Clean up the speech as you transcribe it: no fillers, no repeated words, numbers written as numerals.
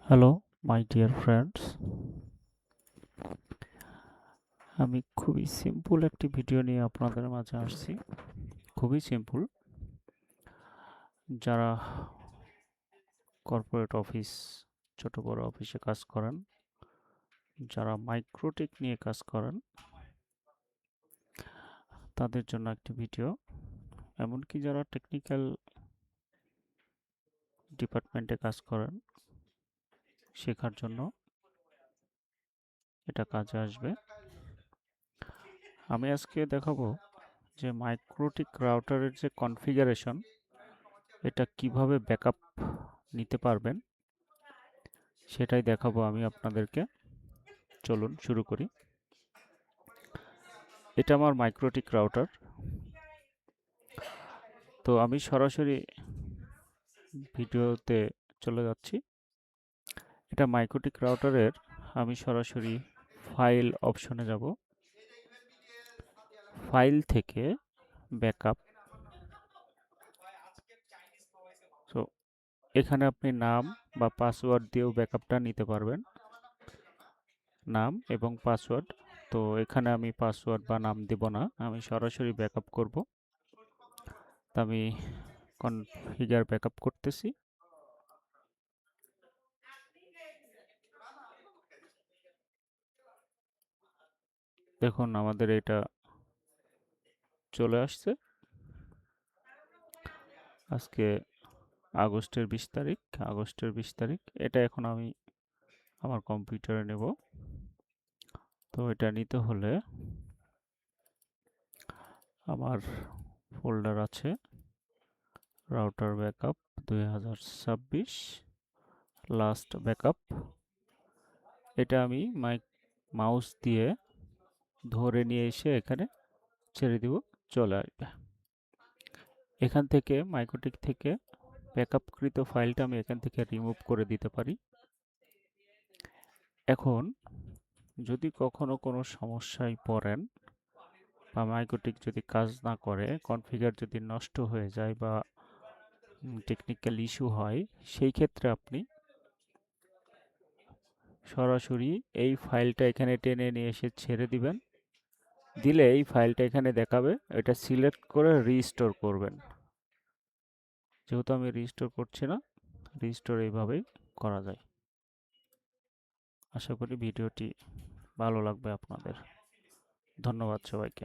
Hello my dear friends, আমি খুবই simple একটি ভিডিও নিয়ে আপনাদের মাঝে আসছি। খুবই সিম্পল। যারা কর্পোরেট অফিস, ছোট বড় অফিসে কাজ করেন, যারা মাইক্রোটেক নিয়ে কাজ করেন, তাদের জন্য একটি ভিডিও। এমনকি যারা টেকনিক্যাল ডিপার্টমেন্টে কাজ করেন, শেখার জন্য এটা কাজে আসবে। আমি আজকে দেখাবো যে মাইক্রোটিক রাউটারের যে কনফিগারেশন, এটা কিভাবে ব্যাকআপ নিতে পারবেন সেটাই দেখাবো আমি আপনাদেরকে। চলুন শুরু করি। এটা আমার মাইক্রোটিক রাউটার। তো আমি সরাসরি ভিডিওতে চলে যাচ্ছি। এটা মাইক্রোটিক রাউটারের, আমি সরাসরি ফাইল অপশনে যাব। ফাইল থেকে ব্যাকআপ। সো এখানে আপনি নাম বা পাসওয়ার্ড দিয়েও ব্যাকআপটা নিতে পারবেন, নাম এবং পাসওয়ার্ড। তো এখানে আমি পাসওয়ার্ড বা নাম দেব না, আমি সরাসরি ব্যাকআপ করব। তো আমি কনফিগার ব্যাকআপ করতেছি। দেখুন আমাদের এটা চলে আসছে। আজকে আগস্টের 20 তারিখ। এটা এখন আমি আমার কম্পিউটারে নেব। তো এটা নিতে হলে আমার ফোল্ডার আছে রাউটার ব্যাকআপ 2026 লাস্ট ব্যাকআপ। এটা আমি মাউস দিয়ে ধরে নিয়ে এসে এখানে ছেড়ে দিব, চলে আসবে। এখান থেকে মাইক্রোটিক থেকে ব্যাকআপকৃত ফাইলটা আমি এখান থেকে রিমুভ করে দিতে পারি। এখন যদি কখনো কোনো সমস্যায় পড়েন বা মাইক্রোটিক যদি কাজ না করে, কনফিগার যদি নষ্ট হয়ে যায় বা টেকনিক্যাল ইস্যু হয়, সেই ক্ষেত্রে আপনি সরাসরি এই ফাইলটা এখানে টেনে নিয়ে এসে ছেড়ে দিবেন। দিলে এই ফাইলটা এখানে দেখাবে, এটা সিলেক্ট করে রিস্টোর করবেন। যেহেতু আমি রিস্টোর করছি না, রিস্টোর এইভাবেই করা যায়। আশা করি ভিডিওটি ভালো লাগবে আপনাদের। ধন্যবাদ সবাইকে।